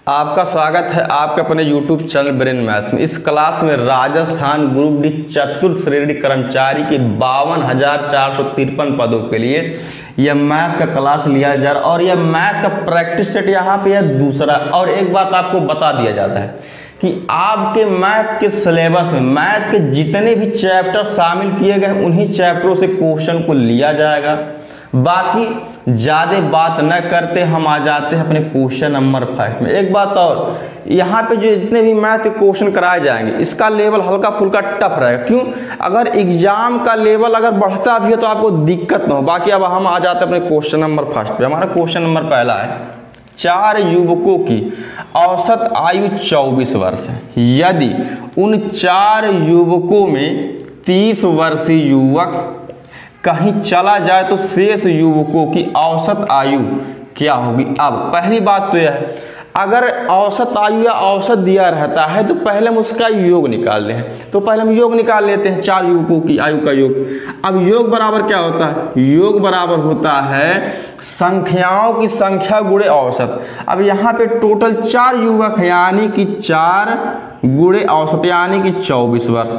आपका स्वागत है आपके अपने YouTube चैनल ब्रेन मैथ्स में। इस क्लास में राजस्थान ग्रुप डी चतुर्थ श्रेणी कर्मचारी के 52,453 पदों के लिए यह मैथ का क्लास लिया जा रहा है और यह मैथ का प्रैक्टिस सेट यहाँ पे यह दूसरा। और एक बात आपको बता दिया जाता है कि आपके मैथ के सिलेबस में मैथ के जितने भी चैप्टर शामिल किए गए उन्हीं चैप्टरों से क्वेश्चन को लिया जाएगा। बाकी ज़्यादा बात न करते हम आ जाते हैं अपने क्वेश्चन नंबर 5 में। एक बात और, यहाँ पे जो जितने भी मैथ के क्वेश्चन कराए जाएंगे इसका लेवल हल्का फुल्का टफ रहेगा। क्यों? अगर एग्जाम का लेवल अगर बढ़ता भी है तो आपको दिक्कत ना हो। बाकी अब हम आ जाते हैं अपने क्वेश्चन नंबर 5 पे। हमारा क्वेश्चन नंबर पहला है, 4 युवकों की औसत आयु 24 वर्ष है। यदि उन 4 युवकों में 30 वर्षीय युवक कहीं चला जाए तो शेष युवकों की औसत आयु क्या होगी। अब पहली बात तो यह है, अगर औसत आयु या औसत दिया रहता है तो पहले हम उसका योग निकाल लें। तो पहले हम योग निकाल लेते हैं 4 युवकों की आयु का योग। अब योग बराबर क्या होता है? योग बराबर होता है संख्याओं की संख्या गुणे औसत। अब यहाँ पे टोटल 4 युवक है यानी कि 4 गुणे औसत यानी कि 24 वर्ष।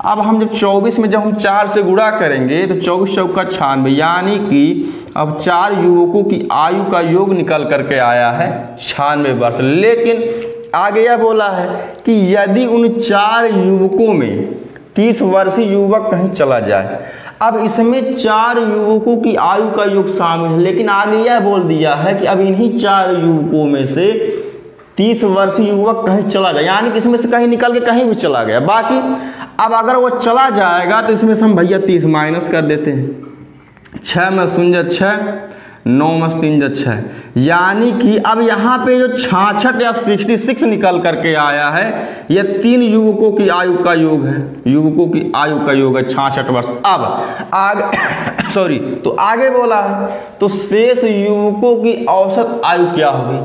अब हम जब 24 में जब हम 4 से गुणा करेंगे तो 24 चौका 96 यानी कि अब 4 युवकों की आयु का योग निकल करके आया है 96 वर्ष। लेकिन आगे यह बोला है कि यदि उन 4 युवकों में 30 वर्षीय युवक कहीं चला जाए। अब इसमें 4 युवकों की आयु का योग शामिल है, लेकिन आगे यह बोल दिया है कि अब इन्हीं 4 युवकों में से 30 वर्षीय युवक कहीं चला जाए यानी कि इसमें से कहीं निकल के कहीं भी चला गया। बाकी अब अगर वो चला जाएगा तो इसमें से हम भैया 30 माइनस कर देते हैं। 6 में 0 6, 9 में 3 6 यानी कि अब यहाँ पे जो 66 या 66 निकल करके आया है यह 3 युवकों की आयु का योग है। युवकों की आयु का योग है 66 वर्ष। अब आगे सॉरी तो आगे बोला है तो शेष युवकों की औसत आयु क्या होगी।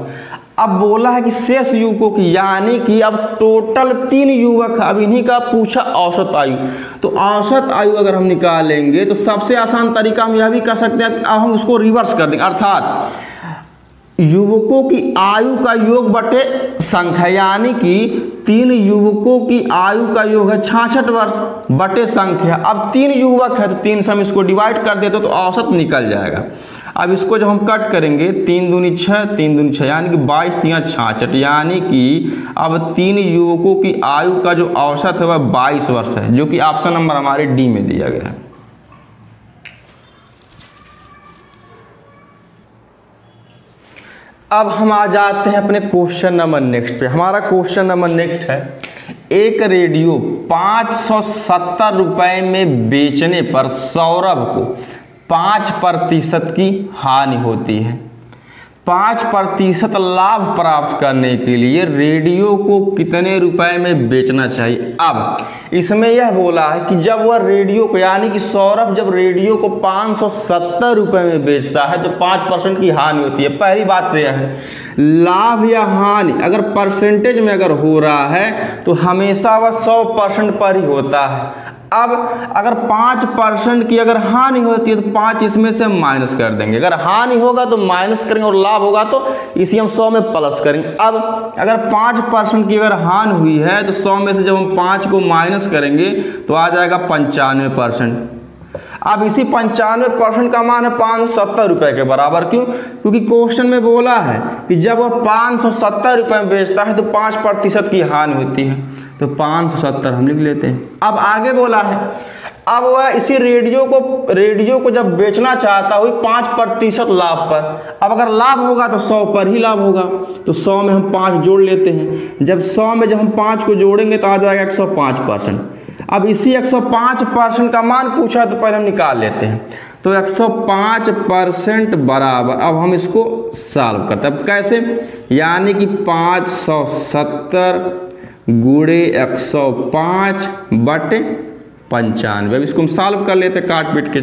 अब बोला है कि शेष युवकों की यानी कि अब टोटल 3 युवक अब इन्हीं का पूछा औसत आयु। तो औसत आयु अगर हम निकालेंगे तो सबसे आसान तरीका हम यह भी कर सकते हैं, अब हम उसको रिवर्स कर देंगे। अर्थात युवकों की आयु का योग बटे संख्या यानी कि 3 युवकों की आयु का योग है 66 वर्ष बटे संख्या। अब 3 युवक है तो 3 से हम इसको डिवाइड कर देते तो औसत निकल जाएगा। अब इसको जब हम कट करेंगे 3 दूनी 6, 3 दूनी 6 यानी कि 22 3 66 यानी कि अब 3 युवकों की आयु का जो औसत है वह 22 वर्ष है, जो कि ऑप्शन नंबर हमारे डी में दिया गया है। अब हम आ जाते हैं अपने क्वेश्चन नंबर नेक्स्ट पे। हमारा क्वेश्चन नंबर नेक्स्ट है, एक रेडियो 570 रुपए में बेचने पर सौरभ को 5% की हानि होती है। 5% लाभ प्राप्त करने के लिए रेडियो को कितने रुपए में बेचना चाहिए। अब इसमें यह बोला है कि जब वह रेडियो को यानी कि सौरभ जब रेडियो को 570 रुपए में बेचता है तो 5% की हानि होती है। पहली बात तो यह है, लाभ या हानि अगर परसेंटेज में अगर हो रहा है तो हमेशा वह 100% पर ही होता है। अब अगर 5% की अगर हानि होती है तो 5 इसमें से माइनस कर देंगे। अगर हानि होगा तो माइनस करेंगे और लाभ होगा तो इसी हम 100 में प्लस करेंगे। अब अगर 5% की अगर हानि हुई है तो 100 में से जब हम 5 को माइनस करेंगे तो आ जाएगा 95%। अब इसी 95% का मान है 570 रुपए के बराबर। क्यों? क्योंकि क्वेश्चन में बोला है कि जब वह 570 रुपए में बेचता है तो 5% की हानि होती है, तो 570 हम लिख लेते हैं। अब आगे बोला है, अब वह इसी रेडियो को जब बेचना चाहता है 5% लाभ पर। अब अगर लाभ होगा तो 100 पर ही लाभ होगा, तो 100 में हम 5 जोड़ लेते हैं। जब 100 में जब हम 5 को जोड़ेंगे तो आ जाएगा 105%। अब इसी 105% का मान पूछा तो पहले हम निकाल लेते हैं। तो 105% बराबर, अब हम इसको सॉल्व करते हैं। अब कैसे? यानी कि 570 गुणे 105 बटे 95। अब इसको हम सॉल्व कर लेते काट पीट के।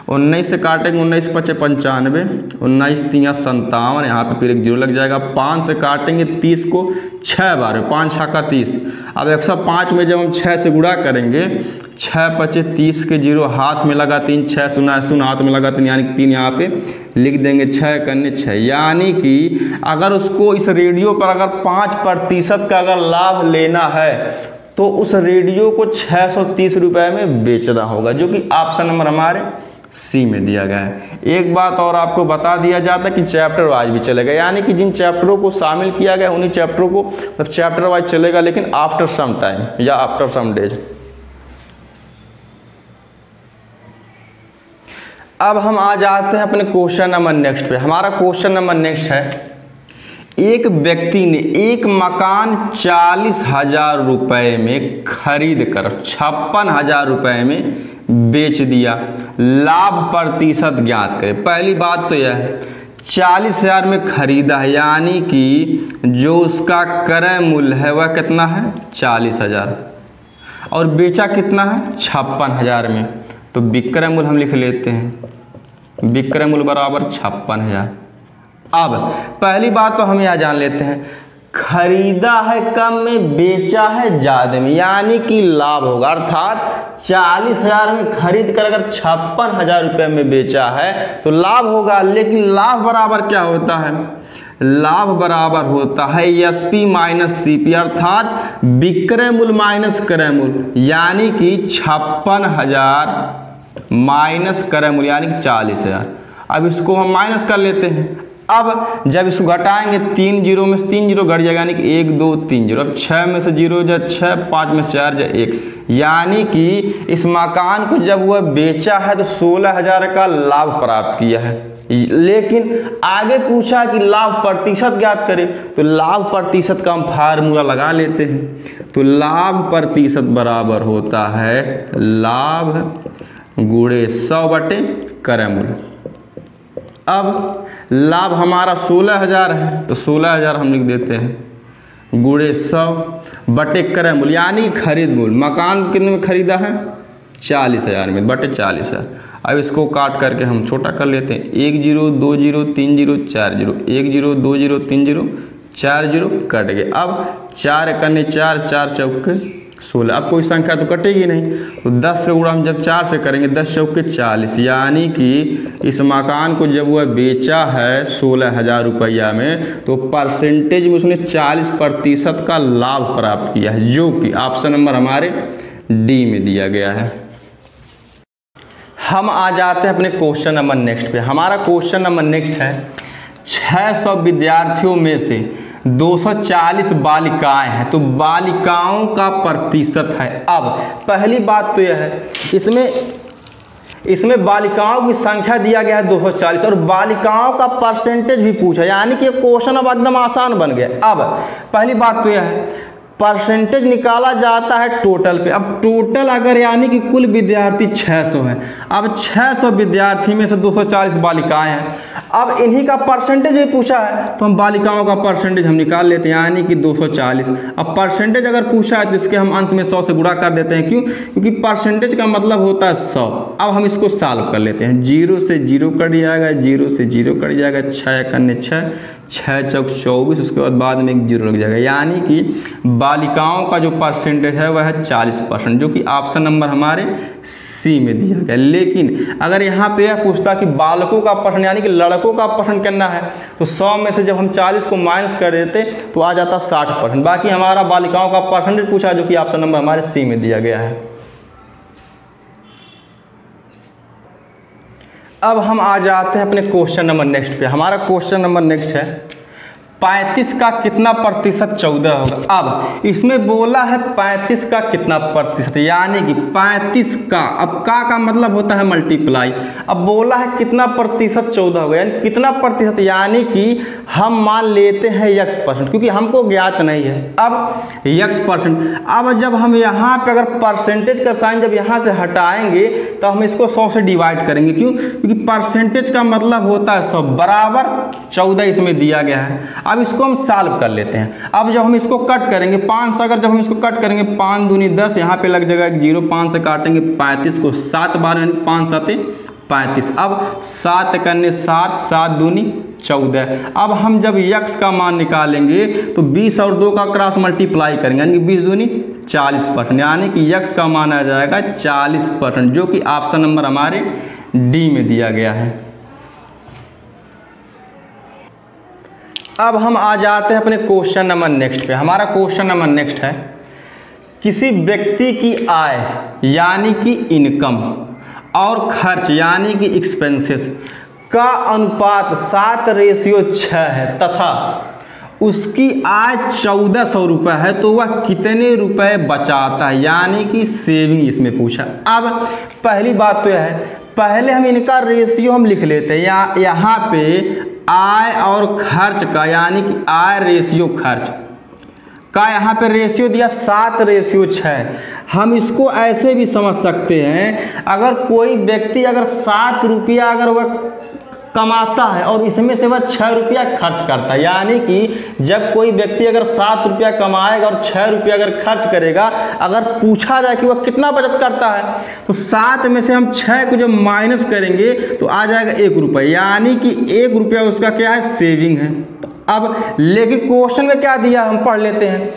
19 से काटेंगे, 19 पचे 95, 19 तिया 57, यहाँ पे फिर एक जीरो लग जाएगा। 5 से काटेंगे 30 को 6 बार, 5 छक्का 30। अब 105 में जब हम 6 से गुणा करेंगे, 6 पचे 30 के जीरो, हाथ में लगा 3, 6 शून्य शून्य, हाथ में लगा 3, यानी 3 यहाँ पे लिख देंगे, 6 करने 6। यानी कि अगर उसको इस रेडियो पर अगर 5% का अगर लाभ लेना है तो उस रेडियो को 630 रुपये में बेचना होगा, जो कि ऑप्शन नंबर हमारे सी में दिया गया है। एक बात और आपको बता दिया जाता है कि चैप्टर वाइज भी चलेगा, यानी कि जिन चैप्टरों को शामिल किया गया उन्हीं चैप्टरों को मतलब चैप्टर वाइज चलेगा, लेकिन आफ्टर सम टाइम या आफ्टर सम डेज। अब हम आ जाते हैं अपने क्वेश्चन नंबर नेक्स्ट पे। हमारा क्वेश्चन नंबर नेक्स्ट है, एक व्यक्ति ने एक मकान 40,000 रुपये में खरीद कर 56,000 रुपये में बेच दिया, लाभ प्रतिशत ज्ञात करें। पहली बात तो यह है 40,000 में खरीदा है, यानी कि जो उसका क्रय मूल्य है वह कितना है 40,000, और बेचा कितना है 56,000 में। तो विक्रय मूल्य हम लिख लेते हैं, विक्रय मूल्य बराबर 56,000। अब पहली बात तो हम यहाँ जान लेते हैं, खरीदा है कम में, बेचा है ज़्यादा में, यानी कि लाभ होगा। अर्थात 40,000 में खरीद कर अगर 56,000 रुपये में बेचा है तो लाभ होगा। लेकिन लाभ बराबर क्या होता है, लाभ बराबर होता है एसपी माइनस सीपी, अर्थात विक्रय मूल्य माइनस क्रय मूल्य, यानी कि 56,000 माइनस क्रय मूल्य यानी कि 40,000। अब इसको हम माइनस कर लेते हैं। अब जब इसको घटाएंगे 3 जीरो में से 3 जीरो घट जाएगा, यानी कि 1 2 3 जीरो। अब 6 में से 0 जा 6, 5 में से 4 जा 1, यानी कि इस मकान को जब वह बेचा है तो 16,000 का लाभ प्राप्त किया है। लेकिन आगे पूछा कि लाभ प्रतिशत ज्ञात करें, तो लाभ प्रतिशत का हम फार्मूला लगा लेते हैं। तो लाभ प्रतिशत बराबर होता है लाभ गुणे 100 बटे क्रय मूल्य। अब लाभ हमारा 16,000 है, तो 16,000 हम लिख देते हैं गुणे 100 बटे क्रय मूल्य, यानी खरीद मूल्य। मकान कितने में खरीदा है 40,000 में, बटे 40,000। अब इसको काट करके हम छोटा कर लेते हैं, 1 0 2 0 3 0 4 0, 1 0 2 0 3 0 4 0 कट गए। अब 4 करने 4, 4 चौके 16। अब कोई संख्या तो कटेगी नहीं, तो 10 से गुणा हम जब 4 से करेंगे 10 चौके 40, यानी कि इस मकान को जब वह बेचा है 16,000 रुपया में तो परसेंटेज में उसने 40% का लाभ प्राप्त किया है, जो कि ऑप्शन नंबर हमारे डी में दिया गया है। हम आ जाते हैं अपने क्वेश्चन नंबर नेक्स्ट पे। हमारा क्वेश्चन नंबर नेक्स्ट है, 600 विद्यार्थियों में से 240 बालिकाएं हैं, तो बालिकाओं का प्रतिशत है। अब पहली बात तो यह है, इसमें बालिकाओं की संख्या दिया गया है 240 और बालिकाओं का परसेंटेज भी पूछा, यानी कि क्वेश्चन अब एकदम आसान बन गया। अब पहली बात तो यह है, परसेंटेज निकाला जाता है टोटल पे। अब टोटल अगर यानी कि कुल विद्यार्थी 600 हैं, अब 600 विद्यार्थी में से 240 बालिकाएं हैं। अब इन्हीं का परसेंटेज भी पूछा है, तो हम बालिकाओं का परसेंटेज हम निकाल लेते हैं, यानी कि 240। अब परसेंटेज अगर पूछा है तो इसके हम अंश में 100 से गुणा कर देते हैं। क्यों? क्योंकि परसेंटेज का मतलब होता है 100। अब हम इसको सॉल्व कर लेते हैं, 0 से 0 कट जाएगा, 0 से 0 कट जाएगा, 6 करने 6, 6 चौक 24, उसके बाद में एक 0 लग जाएगा, यानी कि बालिकाओं का जो परसेंटेज है वह है 40%, जो कि ऑप्शन नंबर हमारे सी में दिया गया। लेकिन अगर यहाँ पे यह पूछता कि बालकों का परसेंट यानी कि लड़कों का परसेंट करना है, तो 100 में से जब हम 40 को माइनस कर देते तो आ जाता 60%। बाकी हमारा बालिकाओं का परसेंटेज पूछा, जो कि ऑप्शन नंबर हमारे सी में दिया गया है। अब हम आ जाते हैं अपने क्वेश्चन नंबर नेक्स्ट पे। हमारा क्वेश्चन नंबर नेक्स्ट है, 35 का कितना प्रतिशत 14 होगा। अब इसमें बोला है 35 का कितना प्रतिशत, यानी कि 35 का, अब का मतलब होता है मल्टीप्लाई। अब बोला है कितना प्रतिशत 14 होगा, यानी कितना प्रतिशत, यानी कि हम मान लेते हैं x%, क्योंकि हमको ज्ञात नहीं है। अब x%, अब जब हम यहाँ पे अगर परसेंटेज का साइन जब यहाँ से हटाएंगे तो हम इसको 100 से डिवाइड करेंगे। क्यों? क्योंकि परसेंटेज का मतलब होता है 100 बराबर 14 इसमें दिया गया है। अब इसको हम सॉल्व कर लेते हैं। अब जब हम इसको कट करेंगे 5 से, अगर जब हम इसको कट करेंगे 5 दूनी 10, यहाँ पे लग जाएगा 0, 5 से काटेंगे 35 को 7 बार, यानी 5 7 35। अब 7 करने 7, 7 दूनी 14। अब हम जब x का मान निकालेंगे तो 20 और 2 का क्रॉस मल्टीप्लाई करेंगे, यानी 20 दूनी 40%, यानी कि x का मान आ जाएगा 40%, जो कि ऑप्शन नंबर हमारे डी में दिया गया है। अब हम आ जाते हैं अपने क्वेश्चन नंबर नेक्स्ट पे। हमारा क्वेश्चन नंबर नेक्स्ट है, किसी व्यक्ति की आय यानी कि इनकम और खर्च यानी कि एक्सपेंसेस का अनुपात 7:6 है तथा उसकी आय 1400 रुपये है, तो वह कितने रुपए बचाता है, यानी कि सेविंग इसमें पूछा। अब पहली बात तो यह है, पहले हम इनका रेशियो हम लिख लेते हैं। यहाँ पे आय और खर्च का, यानी कि आय रेशियो खर्च का यहाँ पे रेशियो दिया 7:6। हम इसको ऐसे भी समझ सकते हैं, अगर कोई व्यक्ति अगर 7 रुपया अगर वह कमाता है और इसमें से वह 6 रुपया खर्च करता है, यानी कि जब कोई व्यक्ति अगर 7 रुपया कमाएगा और 6 रुपया अगर खर्च करेगा, अगर पूछा जाए कि वह कितना बचत करता है, तो 7 में से हम 6 को जब माइनस करेंगे तो आ जाएगा 1 रुपया, यानी कि 1 रुपया उसका क्या है, सेविंग है। अब लेकिन क्वेश्चन में क्या दिया हम पढ़ लेते हैं,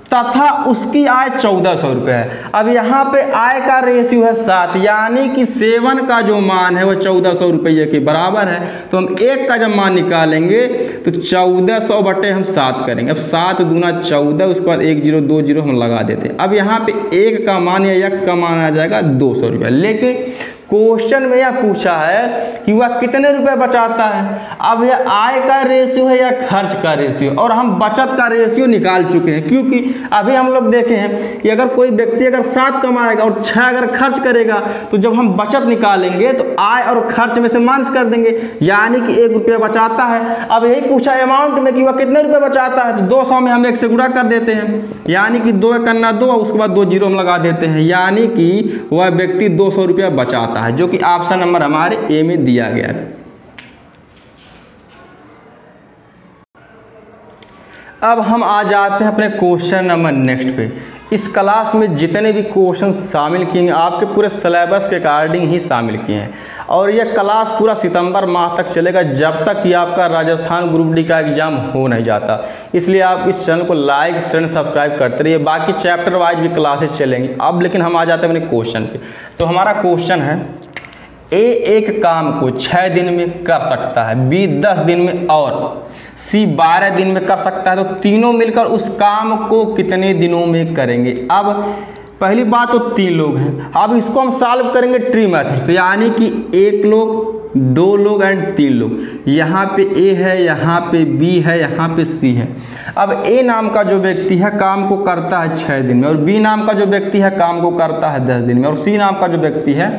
तथा उसकी आय 1400 रुपये है। अब यहाँ पे आय का रेशियो है 7, यानी कि 7 का जो मान है वह 1400 रुपये के बराबर है। तो हम 1 का जब मान निकालेंगे तो 1400 बटे हम 7 करेंगे। अब 7 दूना 14, उसके बाद 1 0 2 0 हम लगा देते हैं। अब यहाँ पे 1 का मान या x का मान आ जाएगा 200 रुपये। लेकिन क्वेश्चन में यह पूछा है कि वह कितने रुपए बचाता है। अब यह आय का रेशियो है या खर्च का रेशियो, और हम बचत का रेशियो निकाल चुके हैं, क्योंकि अभी हम लोग देखे हैं कि अगर कोई व्यक्ति अगर 7 कमाएगा और 6 अगर खर्च करेगा, तो जब हम बचत निकालेंगे तो आय और खर्च में से माइनस कर देंगे, यानी कि 1 रुपया बचाता है। अब यही पूछा अमाउंट में कि वह कितने रुपए बचाता है, तो 200 में हम 1 से गुणा कर देते हैं, यानी कि 2 करना 2, उसके बाद 2 0 हम लगा देते हैं, यानी कि वह व्यक्ति 200 रुपया बचाता है, जो कि ऑप्शन नंबर हमारे ए में दिया गया है। अब हम आ जाते हैं अपने क्वेश्चन नंबर नेक्स्ट पे। इस क्लास में जितने भी क्वेश्चन शामिल किए हैं आपके पूरे सिलेबस के अकॉर्डिंग ही शामिल किए हैं, और यह क्लास पूरा सितंबर माह तक चलेगा, जब तक कि आपका राजस्थान ग्रुप डी का एग्जाम हो नहीं जाता। इसलिए आप इस चैनल को लाइक शेयर सब्सक्राइब करते रहिए। बाकी चैप्टर वाइज भी क्लासेस चलेंगी। अब लेकिन हम आ जाते हैं अपने क्वेश्चन पे। तो हमारा क्वेश्चन है, ए एक काम को 6 दिन में कर सकता है, बी 10 दिन में और सी 12 दिन में कर सकता है, तो तीनों मिलकर उस काम को कितने दिनों में करेंगे। अब पहली बात तो 3 लोग हैं। अब इसको हम सॉल्व करेंगे ट्री मेथड से, यानी कि 1 लोग 2 लोग एंड 3 लोग। यहाँ पे ए है, यहाँ पे बी है, यहाँ पे सी है। अब ए नाम का जो व्यक्ति है काम को करता है 6 दिन में, और बी नाम का जो व्यक्ति है काम को करता है 10 दिन में, और सी नाम का जो व्यक्ति है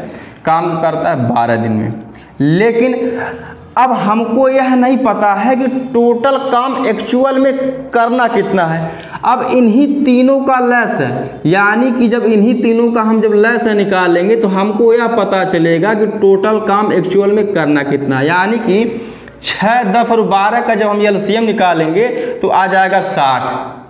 काम करता है 12 दिन में। लेकिन अब हमको यह नहीं पता है कि टोटल काम एक्चुअल में करना कितना है। अब इन्हीं तीनों का लेस है, यानी कि जब इन्हीं तीनों का हम जब लेस निकालेंगे तो हमको यह पता चलेगा कि टोटल काम एक्चुअल में करना कितना है, यानी कि 6, 10 और 12 का जब हम एलसीएम निकालेंगे तो आ जाएगा 60।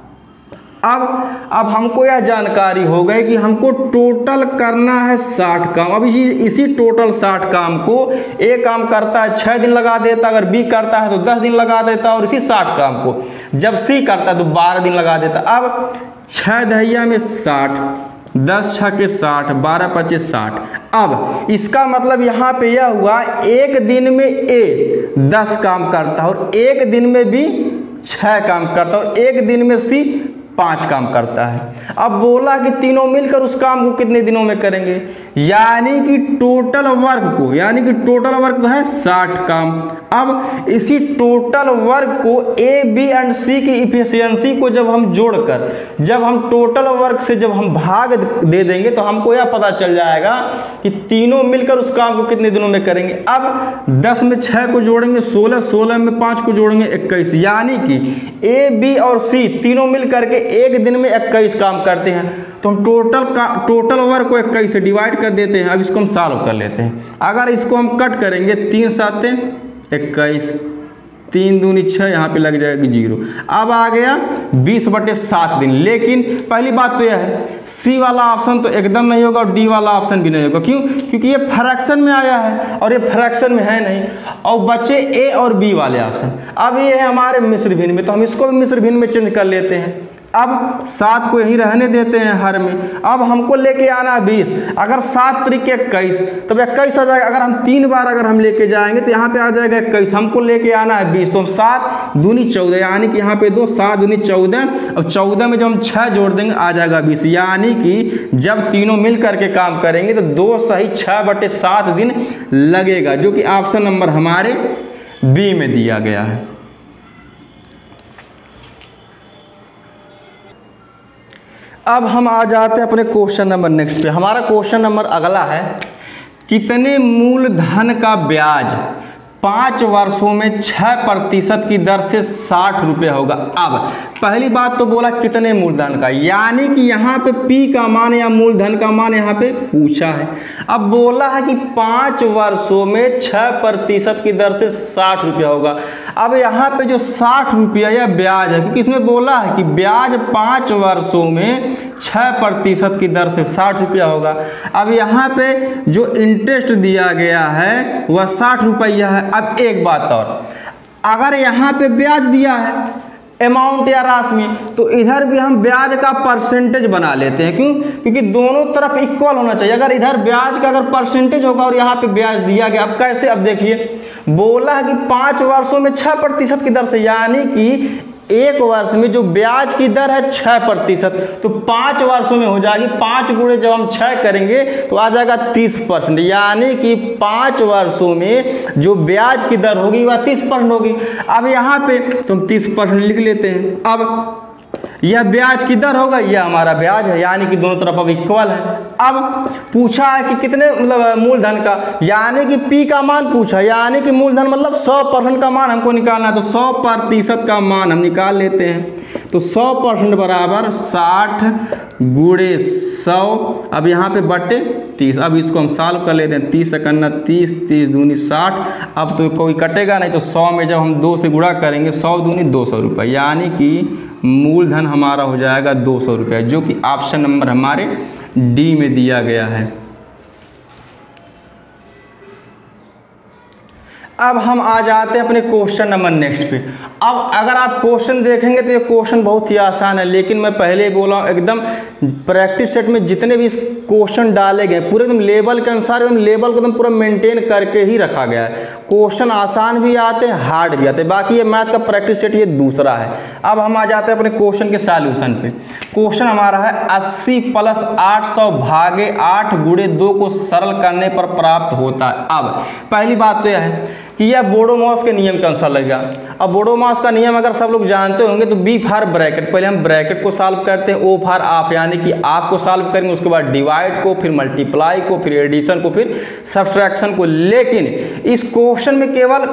अब हमको यह जानकारी हो गई कि हमको टोटल करना है 60 काम। अब इसी टोटल 60 काम को ए काम करता है 6 दिन लगा देता, अगर बी करता है तो 10 दिन लगा देता, और इसी 60 काम को जब सी करता है तो 12 दिन लगा देता। अब 6 दहिया में 60, 10 6 के 60, 12 25 60। अब इसका मतलब यहाँ पे यह हुआ, एक दिन में ए 10 काम करता है और एक दिन में बी 6 काम करता है और एक दिन में सी 5 काम करता है। अब बोला कि तीनों मिलकर उस काम को कितने दिनों में करेंगे, यानी कि टोटल वर्क को, यानी कि टोटल वर्क है 60 काम। अब इसी टोटल वर्क को ए बी एंड सी की इफिशियंसी को जब हम जोड़कर, जब हम टोटल वर्क से जब हम भाग दे देंगे तो हमको यह पता चल जाएगा कि तीनों मिलकर उस काम को कितने दिनों में करेंगे। अब 10 में 6 को जोड़ेंगे 16, 16 में 5 को जोड़ेंगे 21, यानी कि ए बी और सी तीनों मिलकर के एक दिन में 21 काम करते हैं। तो हम टोटल वर्क को 21 से डिवाइड कर देते हैं। अब इसको हम सॉल्व कर लेते हैं। अगर इसको हम कट करेंगे 3 7 21, 3 दूनी 6, यहाँ पे लग जाएगी 0। अब आ गया 20/7 दिन। लेकिन पहली बात तो यह है, सी वाला ऑप्शन तो एकदम नहीं होगा और डी वाला ऑप्शन भी नहीं होगा। क्यों? क्योंकि ये फ्रैक्शन में आया है और ये फ्रैक्शन में है नहीं, और बचे ए और बी वाले ऑप्शन। अब ये है हमारे मिश्र भिन्न में, तो हम इसको भी मिश्र भिन्न में चेंज कर लेते हैं। अब 7 को यहीं रहने देते हैं हर में। अब हमको लेके आना है 20, अगर 7 त्रिक 21, तब 21 आ जाएगा। अगर हम 3 बार अगर हम लेके जाएंगे तो यहाँ पे आ जाएगा 21, हमको लेके आना है 20, तो हम 7 दूनी 14, यानी कि यहाँ पे 2, 7 दूनी 14, और 14 में जब हम 6 जोड़ देंगे आ जाएगा 20। यानी कि जब तीनों मिल करके काम करेंगे तो 2 सही 6/7 दिन लगेगा, जो कि ऑप्शन नंबर हमारे बी में दिया गया है। अब हम आ जाते हैं अपने क्वेश्चन नंबर नेक्स्ट पे। हमारा क्वेश्चन नंबर अगला है, कितने मूलधन का ब्याज 5 वर्षों में 6% की दर से 60 रुपये होगा। अब पहली बात तो बोला कितने मूलधन का, यानी कि यहाँ पे पी का मान या मूलधन का मान यहाँ पे पूछा है। अब बोला है कि 5 वर्षों में 6% की दर से 60 रुपया होगा। अब यहाँ पे जो 60 रुपया या ब्याज है, क्योंकि इसमें बोला है कि ब्याज 5 वर्षों में 6% की दर से 60 रुपया होगा। अब यहाँ पे जो इंटरेस्ट दिया गया है वह 60 रुपया है। अब एक बात और, अगर यहाँ पे ब्याज दिया है अमाउंट या राशि में, तो इधर भी हम ब्याज का परसेंटेज बना लेते हैं। क्यों? क्योंकि दोनों तरफ इक्वल होना चाहिए। अगर इधर ब्याज का अगर परसेंटेज होगा और यहाँ पे ब्याज दिया गया, अब कैसे? अब देखिए, बोला है कि 5 वर्षों में 6% की दर से, यानी कि 1 वर्ष में जो ब्याज की दर है 6%, तो 5 वर्षों में हो जाएगी 5 गुणे जब हम 6 करेंगे तो आ जाएगा 30%, यानी कि 5 वर्षों में जो ब्याज की दर होगी वह 30% होगी। अब यहाँ पे तो हम 30% लिख लेते हैं। अब यह ब्याज की दर होगा, यह हमारा ब्याज है, यानी कि दोनों तरफ अब इक्वल है। अब पूछा है कि कितने मतलब मूलधन का, यानी कि पी का मान पूछा, यानी कि मूलधन मतलब 100% का मान हमको निकालना है, तो 100% का मान हम निकाल लेते हैं। तो 100% बराबर 60 गुणे 100, अब यहाँ पे बटे 30। अब इसको हम सॉल्व कर लेते हैं। 30 करना 30, 30 दूनी 60। अब तो कोई कटेगा नहीं, तो 100 में जब हम 2 से गुणा करेंगे, 100 दूनी 200 रुपये, यानी कि मूलधन हमारा हो जाएगा 200 रुपये, जो कि ऑप्शन नंबर हमारे डी में दिया गया है। अब हम आ जाते हैं अपने क्वेश्चन नंबर नेक्स्ट पे। अब अगर आप क्वेश्चन देखेंगे तो ये क्वेश्चन बहुत ही आसान है, लेकिन मैं पहले ही बोला हूँ एकदम प्रैक्टिस सेट में जितने भी क्वेश्चन डाले गए पूरे एकदम लेवल के अनुसार, एकदम लेवल को एकदम पूरा मेंटेन करके ही रखा गया है। क्वेश्चन आसान भी आते हैं, हार्ड भी आते हैं। बाकी ये मैथ का प्रैक्टिस सेट ये दूसरा है। अब हम आ जाते हैं अपने क्वेश्चन के सॉल्यूशन पे। क्वेश्चन हमारा है 80 + 800 भागे 8 गुणे 2 को सरल करने पर प्राप्त होता है। अब पहली बात तो यह है कि यह बोडोमॉस के नियम के अनुसार लगेगा। अब बोडोमॉस का नियम अगर सब लोग जानते होंगे तो बी फॉर ब्रैकेट, पहले हम ब्रैकेट को सॉल्व करते हैं, ओ फॉर आप, यानी कि आप को सॉल्व करेंगे, उसके बाद डिवाइड को, फिर मल्टीप्लाई को, फिर एडिशन को, फिर सब्सट्रैक्शन को। लेकिन इस क्वेश्चन में केवल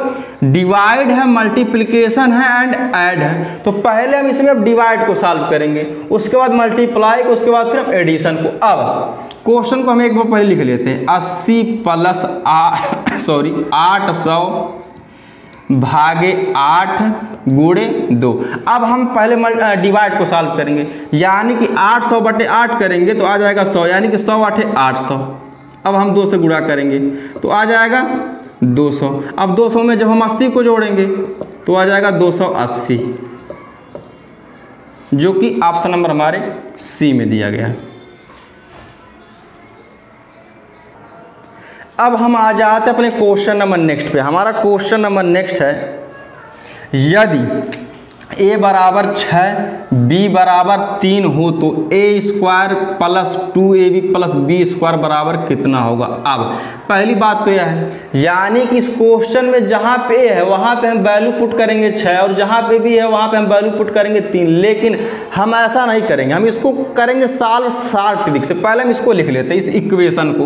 डिवाइड है, मल्टीप्लिकेशन है एंड ऐड है, तो पहले हम इसमें अब डिवाइड को सॉल्व करेंगे, उसके बाद मल्टीप्लाई को, उसके बाद फिर हम एडिशन को। अब क्वेश्चन को हम एक बार पहले लिख लेते हैं। 80 + 800 भागे 8 गुणे 2। अब हम पहले डिवाइड को सॉल्व करेंगे, यानी कि 800 बटे 8 करेंगे तो आ जाएगा 100, यानी कि 100 8 800। अब हम 2 से गुणा करेंगे तो आ जाएगा 200। अब 200 में जब हम 80 को जोड़ेंगे तो आ जाएगा 280, जो कि ऑप्शन नंबर हमारे सी में दिया गया है। अब हम आ जाते हैं अपने क्वेश्चन नंबर नेक्स्ट पे। हमारा क्वेश्चन नंबर नेक्स्ट है, यदि a बराबर 6 b बराबर 3 हो तो a² + 2ab + b² बराबर कितना होगा। अब पहली बात तो यह है, यानी कि इस क्वेश्चन में जहाँ पे a है वहाँ पे हम वैल्यू पुट करेंगे 6 और जहाँ पे b है वहाँ पे हम वैल्यू पुट करेंगे 3। लेकिन हम ऐसा नहीं करेंगे, हम इसको करेंगे सॉल्व शार्ट ट्रिक से। पहले हम इसको लिख लेते हैं, इस इक्वेशन को,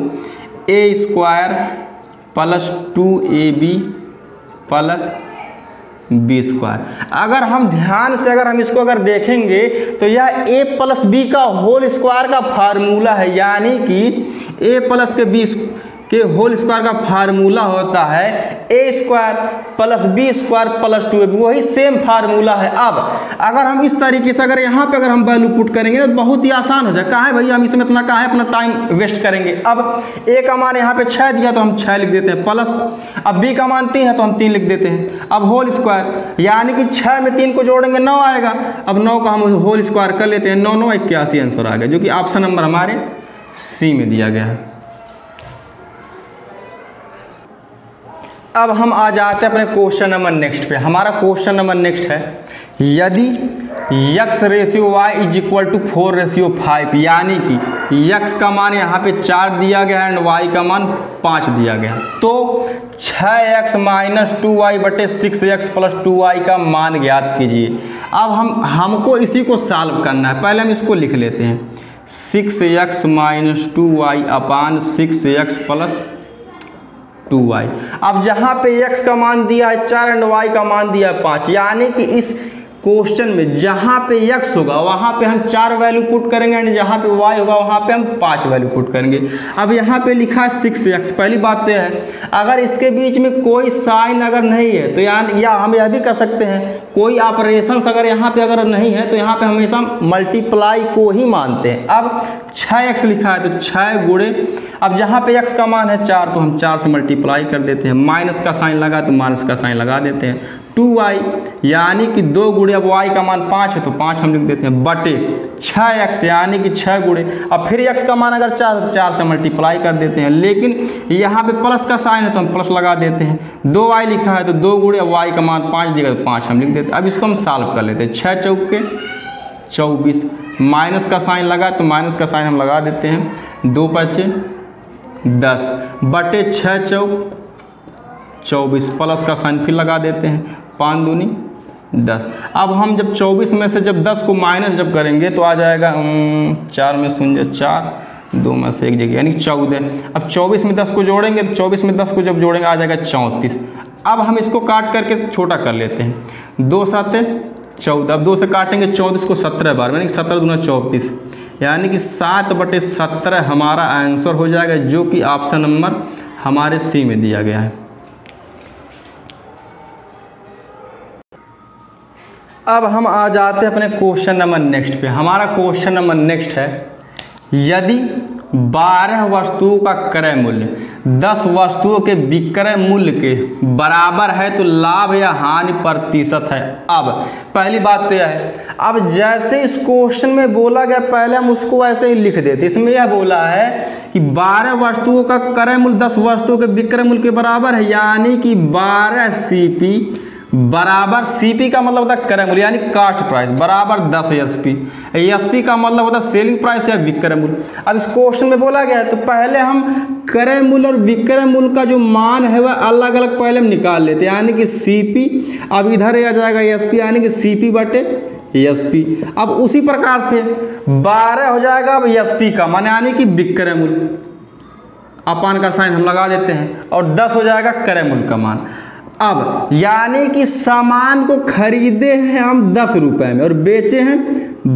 a² + 2ab + b²। अगर हम ध्यान से अगर हम इसको अगर देखेंगे तो यह a + b का होल स्क्वायर का फार्मूला है, यानी कि a + के b के होल स्क्वायर का फार्मूला होता है A square plus B square plus 2ab, वही सेम फार्मूला है। अब अगर हम इस तरीके से अगर यहाँ पे अगर हम वैल्यू पुट करेंगे ना तो बहुत ही आसान हो जाए। कहाँ है भैया, हम इसमें इतना कहाँ है अपना टाइम वेस्ट करेंगे। अब ए का मान यहाँ पे 6 दिया तो हम 6 लिख देते हैं प्लस, अब बी का मान 3 है तो हम 3 लिख देते हैं। अब होल स्क्वायर यानी कि 6 में 3 को जोड़ेंगे 9 आएगा। अब 9 का हम होल स्क्वायर कर लेते हैं, 9 9 81 आंसर आ गया, जो कि ऑप्शन नंबर हमारे सी में दिया गया है। अब हम आ जाते हैं अपने क्वेश्चन नंबर नेक्स्ट पे। हमारा क्वेश्चन नंबर नेक्स्ट है, यदि x ratio y is equal to 4 ratio 5, यानी कि x का मान यहाँ पे 4 दिया गया है एंड y का मान 5 दिया गया है, तो 6x माइनस 2y बटे 6x प्लस 2y का मान ज्ञात कीजिए। अब हमको इसी को सॉल्व करना है। पहले हम इसको लिख लेते हैं, 6x माइनस 2y अपान 6x प्लस 2y। अब जहाँ पे x का मान दिया है 4 एंड y का मान दिया है 5, यानी कि इस क्वेश्चन में जहाँ पे x होगा वहाँ पे हम 4 वैल्यू पुट करेंगे एंड जहाँ पे y होगा वहाँ पे हम 5 वैल्यू पुट करेंगे। अब यहाँ पे लिखा है 6x। पहली बात तो यह है, अगर इसके बीच में कोई साइन अगर नहीं है तो या हम यह भी कर सकते हैं, कोई ऑपरेशन अगर यहाँ पे अगर नहीं है तो यहाँ पे हमेशा मल्टीप्लाई को ही मानते हैं। अब 6x लिखा है तो 6 गुणे, अब जहाँ पे x का मान है 4 तो हम 4 से मल्टीप्लाई कर देते हैं, माइनस का साइन लगा तो माइनस का साइन लगा देते हैं। 2y यानी कि 2 गुणे, अब y का मान 5 है तो 5 हम लिख देते हैं, बटे 6x यानी कि 6 गुणे, अब फिर x का मान अगर 4 है तो 4 से मल्टीप्लाई कर देते हैं, लेकिन यहाँ पे प्लस का साइन है तो हम प्लस लगा देते हैं। 2y लिखा है तो 2 गुणे, अब y का मान 5 दिया तो 5 हम लिख देते हैं। अब इसको हम सॉल्व कर लेते हैं, 6 चौके 24, माइनस का साइन लगा तो माइनस का साइन हम लगा देते हैं, 2 5 10 बटे 6 चौक 24, प्लस का साइन फिर लगा देते हैं, 5 दूनी 10। अब हम जब 24 में से जब 10 को माइनस जब करेंगे तो आ जाएगा 4 में 0 4, 2 में से 1 जगह यानी 14। अब 24 में 10 को जोड़ेंगे तो 24 में 10 को जब जोड़ेंगे आ जाएगा 34। अब हम इसको काट करके छोटा कर लेते हैं, 2 7 14, अब 2 से काटेंगे 34 को 17 बार, यानी कि 17 दूना 34, यानी कि 7 बटे 17 हमारा आंसर हो जाएगा, जो कि ऑप्शन नंबर हमारे सी में दिया गया है। अब हम आ जाते हैं अपने क्वेश्चन नंबर नेक्स्ट पे। हमारा क्वेश्चन नंबर नेक्स्ट है, यदि 12 वस्तुओं का क्रय मूल्य 10 वस्तुओं के विक्रय मूल्य के बराबर है तो लाभ या हानि प्रतिशत है। अब पहली बात तो यह है, अब जैसे इस क्वेश्चन में बोला गया पहले हम उसको ऐसे ही लिख देते। इसमें यह बोला है कि 12 वस्तुओं का क्रय मूल्य 10 वस्तुओं के विक्रय मूल्य के बराबर है, यानी कि 12 CP बराबर, CP का मतलब होता है क्रय मूल्य यानी कास्ट प्राइस, बराबर 10 SP। SP का मतलब होता है सेलिंग प्राइस या विक्रय मूल्य। अब इस क्वेश्चन में बोला गया है तो पहले हम क्रय मूल्य और विक्रय मूल्य का जो मान है वह अलग अलग पहले हम निकाल लेते हैं, यानी कि CP, अब इधर आ जाएगा SP, यानी कि CP बटे SP। अब उसी प्रकार से 12 हो जाएगा अब SP का मान यानी कि विक्रय मूल्य, अपान का साइन हम लगा देते हैं, और 10 हो जाएगा क्रय मूल्य का मान। अब यानी कि सामान को खरीदे हैं हम 10 रुपए में और बेचे हैं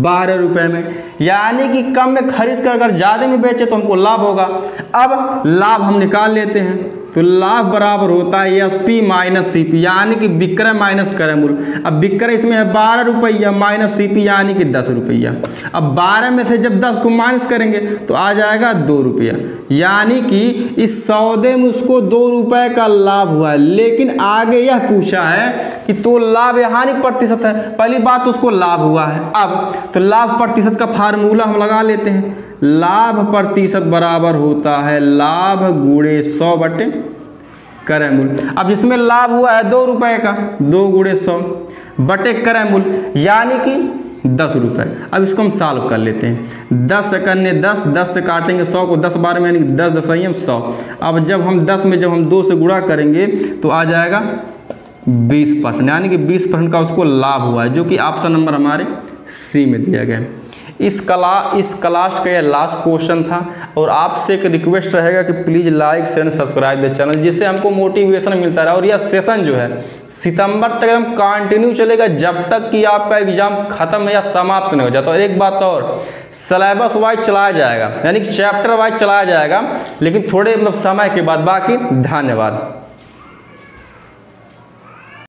12 रुपए में, यानी कि कम में खरीद कर अगर ज़्यादा में बेचे तो हमको लाभ होगा। अब लाभ हम निकाल लेते हैं तो लाभ बराबर होता है SP माइनस CP, यानी कि विक्रय माइनस क्रय मूल्य। अब विक्रय इसमें है 12 रुपया माइनस CP यानी कि 10 रुपया। अब 12 में से जब 10 को माइनस करेंगे तो आ जाएगा 2 रुपया, यानी कि इस सौदे में उसको 2 रुपये का लाभ हुआ है। लेकिन आगे यह पूछा है कि तो लाभ या हानि प्रतिशत है, पहली बात तो उसको लाभ हुआ है। अब तो लाभ प्रतिशत का फार्मूला हम लगा लेते हैं, लाभ प्रतिशत बराबर होता है लाभ गुणे 100 बटे क्रय मूल्य। अब जिसमें लाभ हुआ है 2 रुपये का, 2 गुणे 100 बटे क्रय मूल्य यानी कि 10 रुपये। अब इसको हम सॉल्व कर लेते हैं, 10 करने 10, 10 से काटेंगे 100 को 10 बार में यानी कि 10 10 100। अब जब हम 10 में जब हम 2 से गुणा करेंगे तो आ जाएगा 20%, यानी कि 20% का उसको लाभ हुआ है, जो कि ऑप्शन नंबर हमारे सी में दिया गया है। इस क्लास का यह लास्ट क्वेश्चन था। और आपसे एक रिक्वेस्ट रहेगा कि please like share and subscribe the channel, जिससे हमको मोटिवेशन मिलता रहा। और यह सेशन जो है सितंबर तक एकदम कंटिन्यू चलेगा, जब तक कि आपका एग्जाम खत्म या समाप्त नहीं हो जाता। और एक बात और, सिलेबस वाइज चलाया जाएगा, यानी कि चैप्टर वाइज चलाया जाएगा, लेकिन थोड़े समय के बाद। बाकी धन्यवाद।